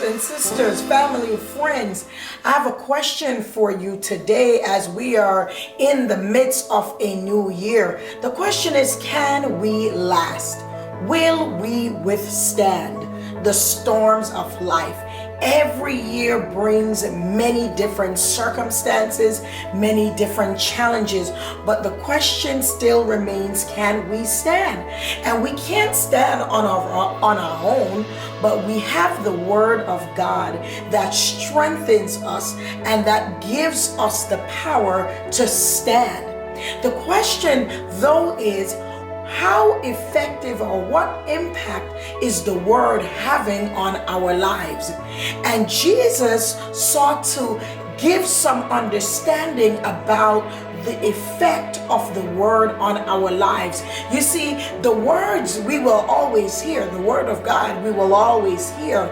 and sisters, family, friends. I have a question for you today as we are in the midst of a new year. The question is, can we last? Will we withstand the storms of life? Every year brings many different circumstances, many different challenges, but the question still remains, can we stand? And we can't stand on our own, but we have the Word of God that strengthens us and that gives us the power to stand. The question, though, is how effective or what impact is the word having on our lives? And Jesus sought to give some understanding about the effect of the word on our lives. You see, the words we will always hear, the word of God we will always hear,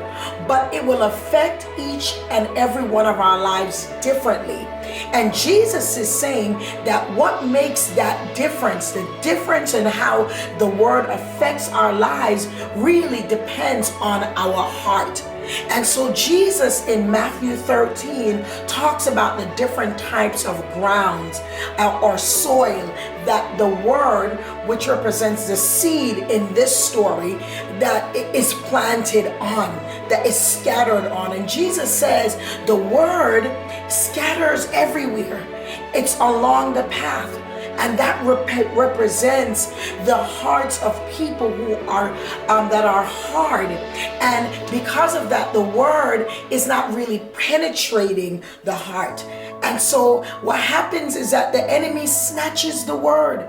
but it will affect each and every one of our lives differently. And Jesus is saying that what makes that difference, the difference in how the word affects our lives, really depends on our heart. And so Jesus in Matthew 13 talks about the different types of grounds or soil that the word, which represents the seed in this story, that it is planted on, that is scattered on. And Jesus says the word scatters everywhere. It's along the path. And that represents the hearts of people who are that are hard. And because of that, the word is not really penetrating the heart. And so what happens is that the enemy snatches the word.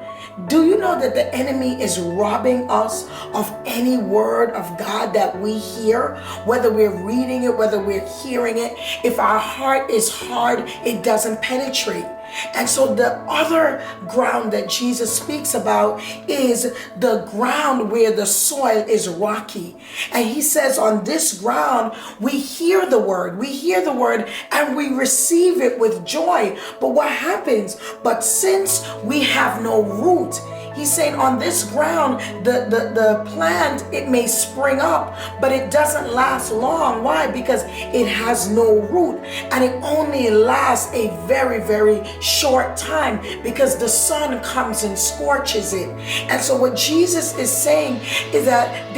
Do you know that the enemy is robbing us of any word of God that we hear? Whether we're reading it, whether we're hearing it, if our heart is hard, it doesn't penetrate. And so the other ground that Jesus speaks about is the ground where the soil is rocky. And he says on this ground, we hear the word and we receive it with joy. But what happens? But since we have no root, he's saying on this ground, the plant, it may spring up, but it doesn't last long. Why? Because it has no root, and it only lasts a very, very short time because the sun comes and scorches it. And so what Jesus is saying is that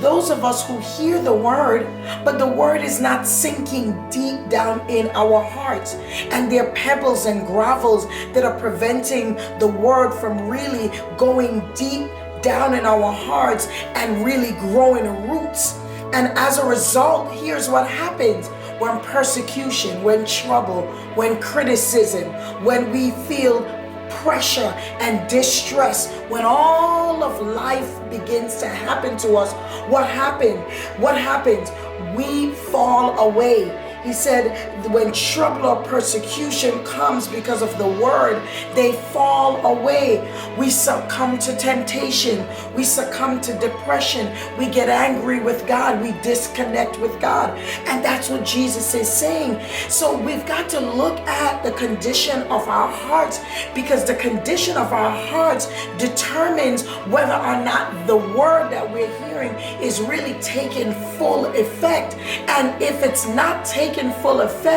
those of us who hear the word, but the word is not sinking deep down in our hearts, and there are pebbles and gravels that are preventing the word from really going deep down in our hearts and really growing roots. And as a result, here's what happens when persecution, when trouble, when criticism, when we feel pressure and distress, when all of life begins to happen to us, what happens? We fall away. He said when trouble or persecution comes because of the word, they fall away. We succumb to temptation. We succumb to depression. We get angry with God. We disconnect with God. And that's what Jesus is saying. So we've got to look at the condition of our hearts, because the condition of our hearts determines whether or not the word that we're hearing is really taking full effect. And if it's not taking full effect,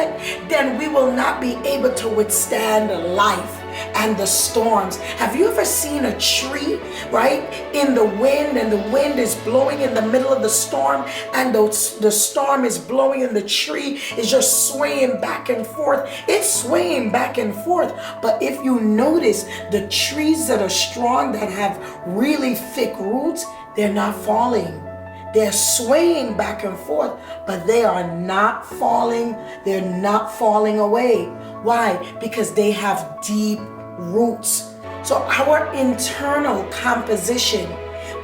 then we will not be able to withstand life and the storms. Have you ever seen a tree, right, in the wind, and the wind is blowing in the middle of the storm, and the storm is blowing and the tree is just swaying back and forth? It's swaying back and forth. But if you notice, the trees that are strong, that have really thick roots, they're not falling. They're swaying back and forth, but they are not falling. They're not falling away. Why? Because they have deep roots. So our internal composition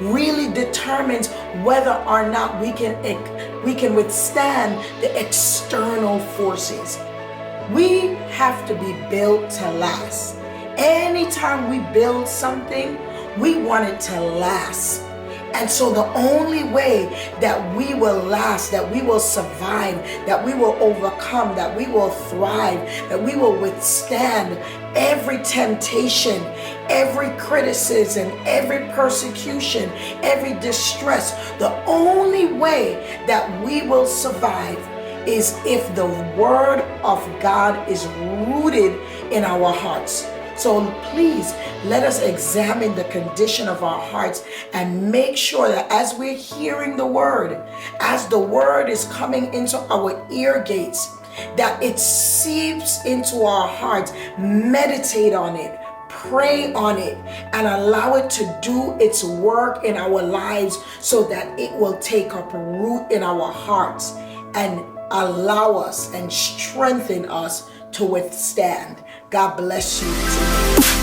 really determines whether or not we can withstand the external forces. We have to be built to last. Anytime we build something, we want it to last. And so the only way that we will last, that we will survive, that we will overcome, that we will thrive, that we will withstand every temptation every criticism, every persecution, every distress. The only way that we will survive is if the word of God is rooted in our hearts. So please let us examine the condition of our hearts and make sure that as we're hearing the word, as the word is coming into our ear gates, that it seeps into our hearts. Meditate on it, pray on it, and allow it to do its work in our lives so that it will take up root in our hearts and allow us and strengthen us to withstand. God bless you today.